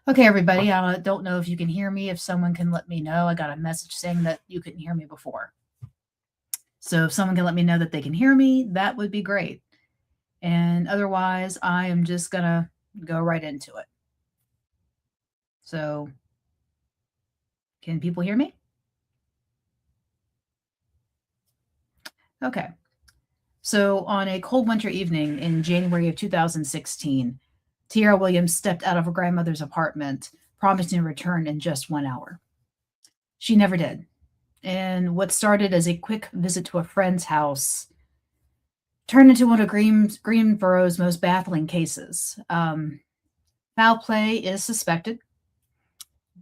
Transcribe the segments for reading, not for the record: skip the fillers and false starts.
Okay, everybody, I don't know if you can hear me. If someone can let me know, I got a message saying that you couldn't hear me before. So if someone can let me know that they can hear me, that would be great. And otherwise, I am just going to go right into it. So, can people hear me? Okay. So, on a cold winter evening in January of 2016, Tyarra Williams stepped out of her grandmother's apartment, promising to return in just 1 hour. She never did. And what started as a quick visit to a friend's house turned into one of Greenborough's most baffling cases. Foul play is suspected,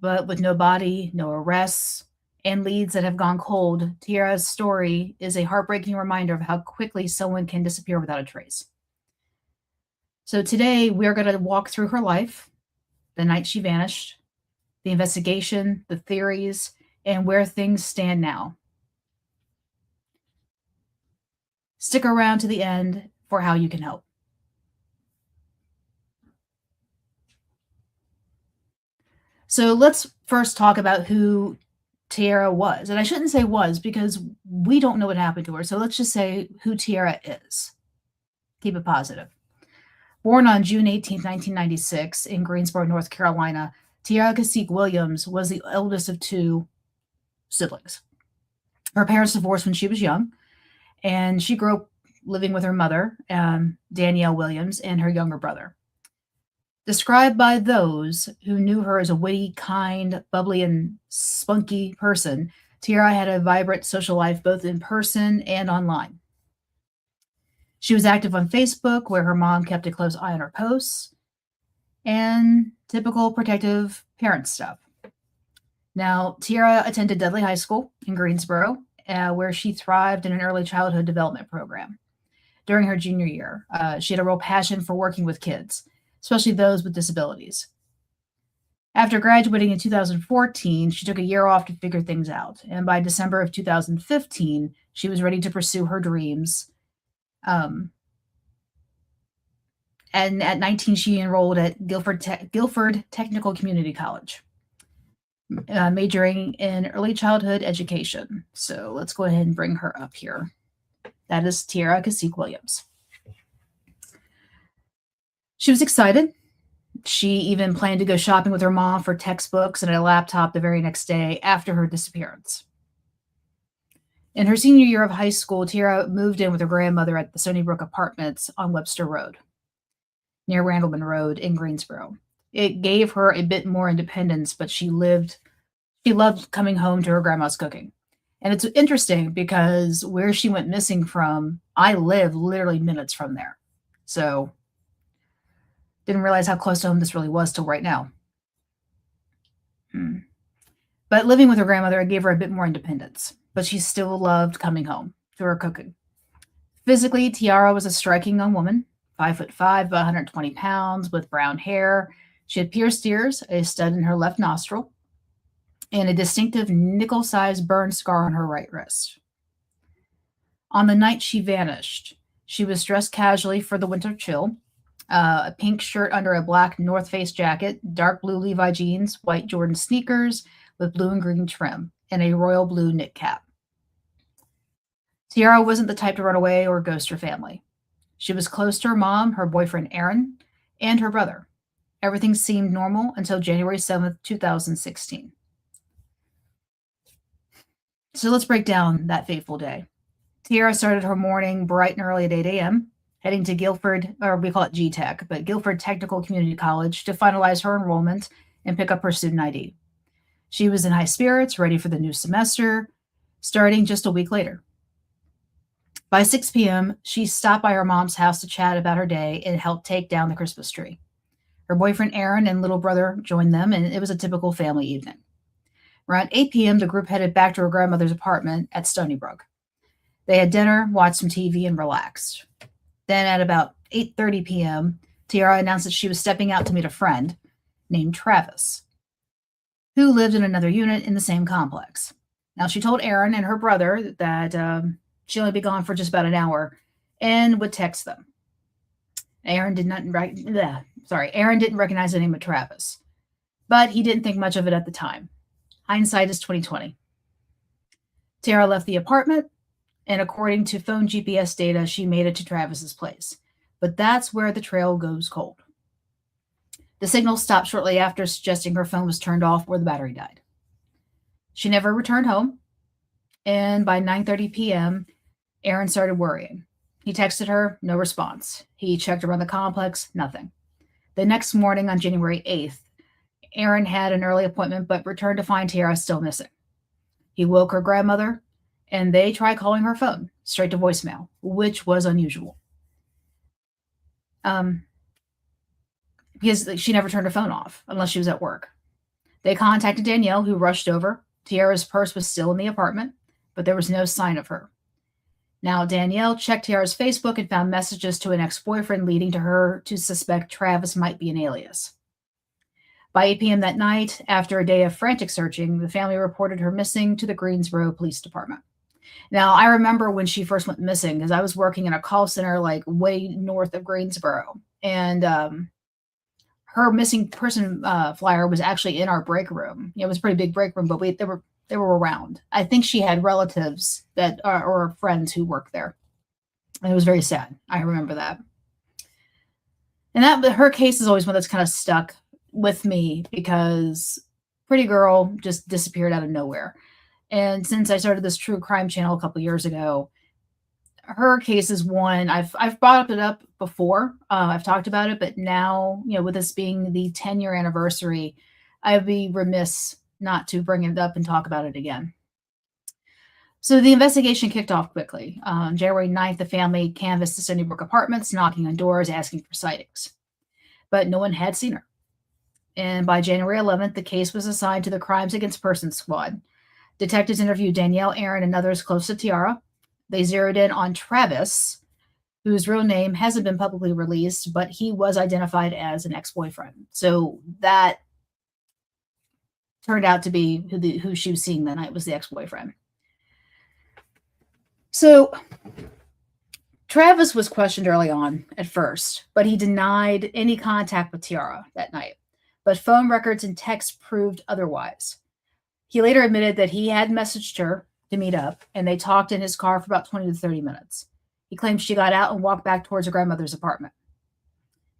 but with no body, no arrests, and leads that have gone cold, Tyarra's story is a heartbreaking reminder of how quickly someone can disappear without a trace. So today we're going to walk through her life, the night she vanished, the investigation, the theories, and where things stand now. Stick around to the end for how you can help. So let's first talk about who Tyarra was. And I shouldn't say was because we don't know what happened to her. So let's just say who Tyarra is. Keep it positive. Born on June 18, 1996, in Greensboro, North Carolina, Tyarra Cacique Williams was the eldest of two siblings. Her parents divorced when she was young, and she grew up living with her mother, Danielle Williams, and her younger brother. Described by those who knew her as a witty, kind, bubbly, and spunky person, Tyarra had a vibrant social life both in person and online. She was active on Facebook, where her mom kept a close eye on her posts, and typical protective parent stuff. Now, Tyarra attended Dudley High School in Greensboro, where she thrived in an early childhood development program. During her junior year, she had a real passion for working with kids, especially those with disabilities. After graduating in 2014, she took a year off to figure things out, and by December of 2015, she was ready to pursue her dreams. And at 19, she enrolled at Guilford Technical Community College, majoring in early childhood education. So let's go ahead and bring her up here. That is Tyarra Cacique Williams. She was excited. She even planned to go shopping with her mom for textbooks and a laptop the very next day after her disappearance. In her senior year of high school, Tyarra moved in with her grandmother at the Stony Brook Apartments on Webster Road, near Randleman Road in Greensboro. It gave her a bit more independence, but she loved coming home to her grandma's cooking. And it's interesting because where she went missing from, I live literally minutes from there. So didn't realize how close to home this really was till right now. But living with her grandmother, it gave her a bit more independence, but she still loved coming home to her cooking. Physically, Tyarra was a striking young woman, 5'5", about 120 pounds, with brown hair. She had pierced ears, a stud in her left nostril, and a distinctive nickel-sized burn scar on her right wrist. On the night she vanished, she was dressed casually for the winter chill, a pink shirt under a black North Face jacket, dark blue Levi jeans, white Jordan sneakers with blue and green trim, and a royal blue knit cap. Tyarra wasn't the type to run away or ghost her family. She was close to her mom, her boyfriend Aaron, and her brother. Everything seemed normal until January 7th, 2016. So let's break down that fateful day. Tyarra started her morning bright and early at 8 a.m., heading to Guilford, or we call it G-Tech, but Guilford Technical Community College to finalize her enrollment and pick up her student ID. She was in high spirits, ready for the new semester, starting just a week later. By 6 p.m., she stopped by her mom's house to chat about her day and help take down the Christmas tree. Her boyfriend Aaron and little brother joined them, and it was a typical family evening. Around 8 p.m., the group headed back to her grandmother's apartment at Stony Brook. They had dinner, watched some TV, and relaxed. Then at about 8:30 p.m., Tyarra announced that she was stepping out to meet a friend named Travis, who lived in another unit in the same complex. Now, she told Aaron and her brother that she'd only be gone for just about an hour and would text them. Aaron didn't recognize the name of Travis. but he didn't think much of it at the time. Hindsight is 2020. Tyarra left the apartment, and according to phone GPS data, she made it to Travis's place. But that's where the trail goes cold. The signal stopped shortly after, suggesting her phone was turned off or the battery died. She never returned home, and by 9:30 p.m., Aaron started worrying. He texted her, no response. He checked around the complex, nothing. The next morning, on January 8th, Aaron had an early appointment but returned to find Tyarra still missing. He woke her grandmother, and they tried calling her phone, straight to voicemail, which was unusual. Because she never turned her phone off unless she was at work. They contacted Danielle, who rushed over. Tyarra's purse was still in the apartment, but there was no sign of her. Now, Danielle checked Tyarra's Facebook and found messages to an ex-boyfriend, leading to her to suspect Travis might be an alias. By 8 p.m. that night, after a day of frantic searching, the family reported her missing to the Greensboro Police Department. Now, I remember when she first went missing because I was working in a call center like way north of Greensboro, and her missing person flyer was actually in our break room. It was a pretty big break room, but they were around. I think she had relatives that or friends who worked there. And it was very sad. I remember that. And her case is always one that's kind of stuck with me because pretty girl just disappeared out of nowhere. And since I started this true crime channel a couple years ago, her case is one I've brought it up before. I've talked about it, but now, with this being the 10-year anniversary, I'd be remiss not to bring it up and talk about it again. So the investigation kicked off quickly. On January 9th, the family canvassed the Stony Brook apartments, knocking on doors, asking for sightings. But no one had seen her. And by January 11th, the case was assigned to the Crimes Against Persons Squad. Detectives interviewed Danielle, Aaron, and others close to Tyarra. They zeroed in on Travis, whose real name hasn't been publicly released, but he was identified as an ex-boyfriend. So that turned out to be who she was seeing that night was the ex-boyfriend. So Travis was questioned early on at first, but he denied any contact with Tyarra that night. But phone records and texts proved otherwise. He later admitted that he had messaged her to meet up, and they talked in his car for about 20 to 30 minutes. He claimed she got out and walked back towards her grandmother's apartment.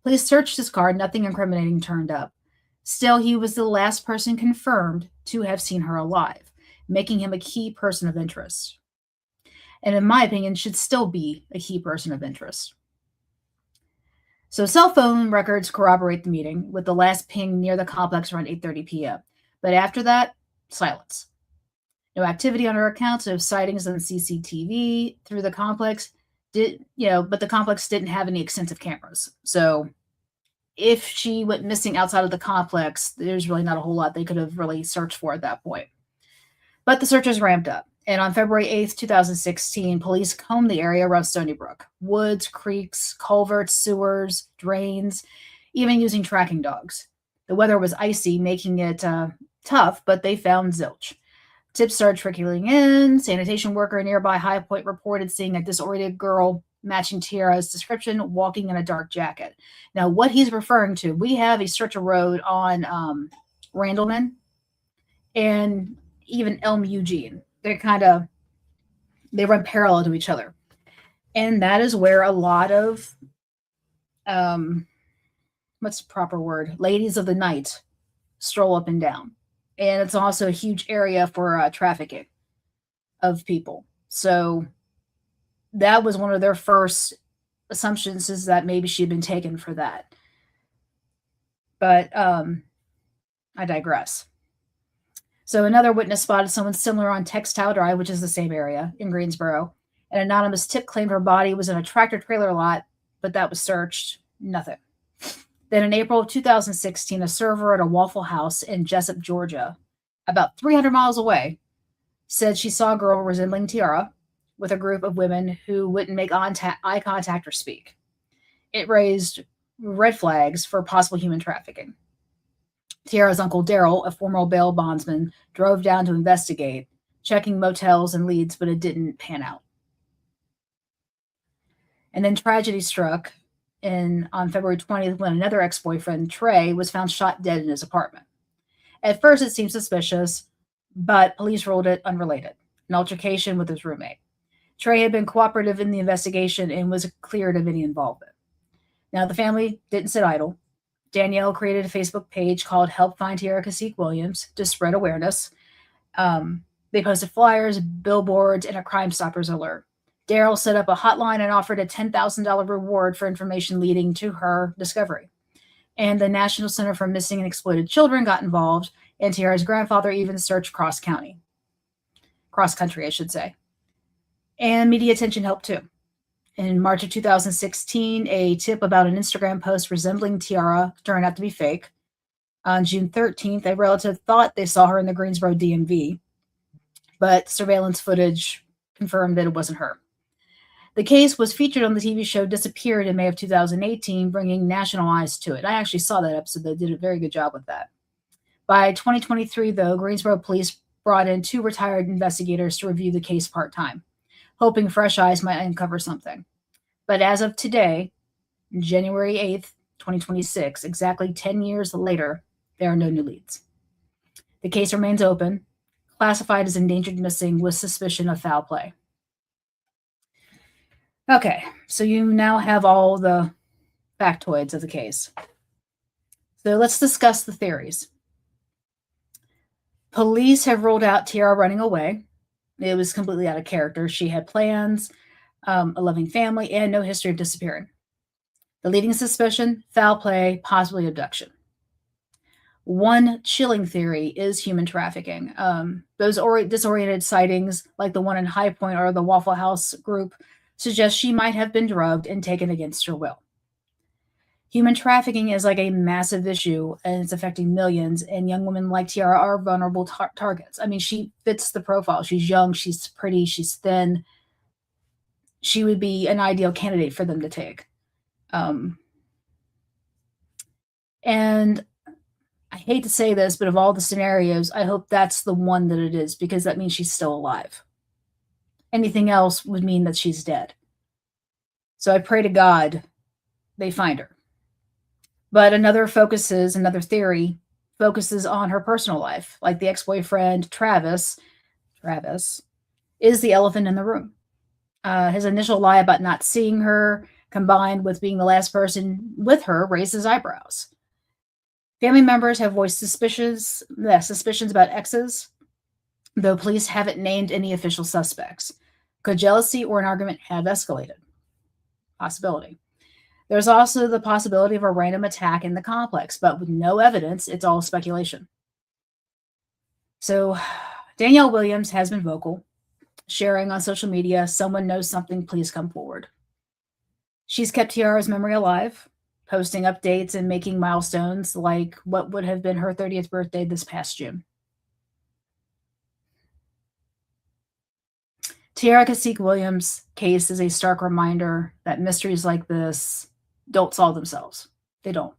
Police searched his car. Nothing incriminating turned up. Still, he was the last person confirmed to have seen her alive, making him a key person of interest. And in my opinion, should still be a key person of interest. So cell phone records corroborate the meeting, with the last ping near the complex around 8:30 p.m. But after that, silence. No activity on her accounts, no sightings on CCTV through the complex. But the complex didn't have any extensive cameras. So if she went missing outside of the complex, there's really not a whole lot they could have really searched for at that point. But the searches ramped up. And on February 8th, 2016, police combed the area around Stony Brook. Woods, creeks, culverts, sewers, drains, even using tracking dogs. The weather was icy, making it tough, but they found zilch. Tips started trickling in. Sanitation worker in nearby High Point reported seeing a disoriented girl matching Tyarra's description, walking in a dark jacket. Now, what he's referring to, we have a stretch of road on Randleman and even Elm Eugene. They run parallel to each other. And that is where a lot of, what's the proper word? Ladies of the night stroll up and down. And it's also a huge area for trafficking of people. So that was one of their first assumptions, is that maybe she'd been taken for that. But I digress. So another witness spotted someone similar on Textile Drive, which is the same area in Greensboro. An anonymous tip claimed her body was in a tractor-trailer lot, but that was searched. Nothing. Then in April of 2016, a server at a Waffle House in Jessup, Georgia, about 300 miles away, said she saw a girl resembling Tyarra with a group of women who wouldn't make eye contact or speak. It raised red flags for possible human trafficking. Tyarra's uncle Daryl, a former bail bondsman, drove down to investigate, checking motels and leads, but it didn't pan out. And then tragedy struck on February 20th when another ex-boyfriend, Trey, was found shot dead in his apartment. At first, it seemed suspicious, but police ruled it unrelated, an altercation with his roommate. Trey had been cooperative in the investigation and was cleared of any involvement. Now, the family didn't sit idle. Danielle created a Facebook page called Help Find Tyarra Cacique Williams to spread awareness. They posted flyers, billboards, and a Crime Stoppers alert. Daryl set up a hotline and offered a $10,000 reward for information leading to her discovery. And the National Center for Missing and Exploited Children got involved, and Tyarra's grandfather even searched cross country, I should say. And media attention helped too. In March of 2016, a tip about an Instagram post resembling Tyarra turned out to be fake. On June 13th, a relative thought they saw her in the Greensboro DMV, but surveillance footage confirmed that it wasn't her. The case was featured on the TV show Disappeared in May of 2018, bringing national eyes to it. I actually saw that episode. They did a very good job with that. By 2023, though, Greensboro police brought in 2 retired investigators to review the case part-time, hoping fresh eyes might uncover something. But as of today, January 8th, 2026, exactly 10 years later, there are no new leads. The case remains open, classified as endangered missing with suspicion of foul play. Okay, so you now have all the factoids of the case. So let's discuss the theories. Police have ruled out Tyarra running away. It was completely out of character. She had plans, a loving family, and no history of disappearing. The leading suspicion, foul play, possibly abduction. One chilling theory is human trafficking. Those disoriented sightings, like the one in High Point or the Waffle House group, suggest she might have been drugged and taken against her will. Human trafficking is like a massive issue, and it's affecting millions, and young women like Tyarra are vulnerable targets. I mean, she fits the profile. She's young, she's pretty, she's thin. She would be an ideal candidate for them to take. And I hate to say this, but of all the scenarios, I hope that's the one that it is, because that means she's still alive. Anything else would mean that she's dead. So I pray to God they find her. But another theory focuses on her personal life, like the ex-boyfriend, Travis is the elephant in the room. His initial lie about not seeing her, combined with being the last person with her, raises eyebrows. Family members have voiced suspicions about exes, though police haven't named any official suspects. Could jealousy or an argument have escalated? Possibility. There's also the possibility of a random attack in the complex, but with no evidence, it's all speculation. So Danielle Williams has been vocal, sharing on social media, "Someone knows something, please come forward." She's kept Tyarra's memory alive, posting updates and making milestones like what would have been her 30th birthday this past June. Tyarra Cacique Williams' case is a stark reminder that mysteries like this don't solve themselves. They don't.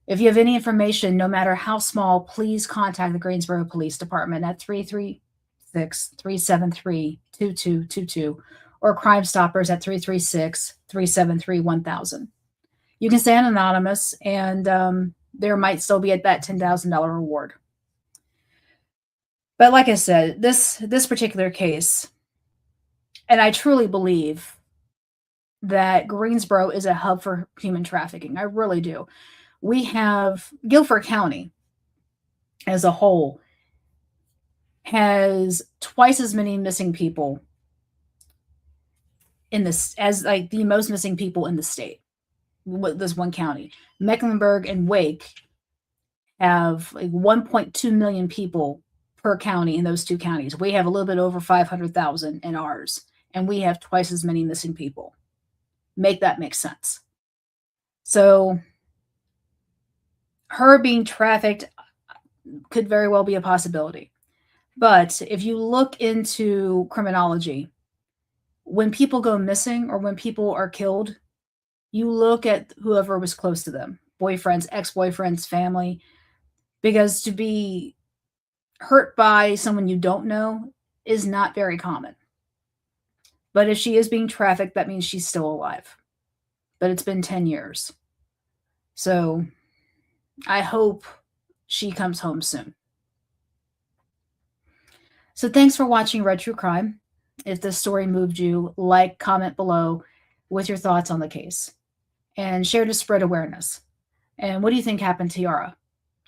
If you have any information, no matter how small, please contact the Greensboro Police Department at 336-373-2222 or Crime Stoppers at 336-373-1000. You can stay anonymous, and there might still be that $10,000 reward. But like I said, this particular case, and I truly believe that Greensboro is a hub for human trafficking. I really do. We have Guilford County as a whole has twice as many missing people in this as like the most missing people in the state. This one county. Mecklenburg and Wake have like 1.2 million people per county in those two counties. We have a little bit over 500,000 in ours, and we have twice as many missing people. Make that make sense. So her being trafficked could very well be a possibility. But if you look into criminology, when people go missing or when people are killed, you look at whoever was close to them, boyfriends, ex-boyfriends, family, because to be hurt by someone you don't know is not very common. But if she is being trafficked, that means she's still alive. But it's been 10 years. So I hope she comes home soon. So thanks for watching Red True Crime. If this story moved you, like, comment below with your thoughts on the case, and share to spread awareness. And what do you think happened to Tyarra?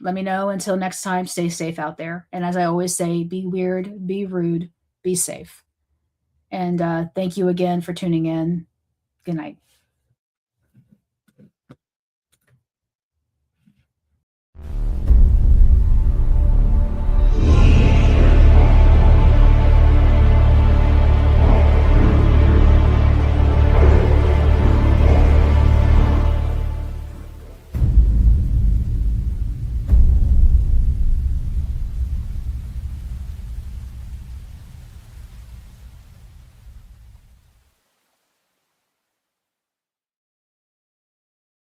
Let me know. Until next time, stay safe out there. And as I always say, be weird, be rude, be safe. And thank you again for tuning in. Good night.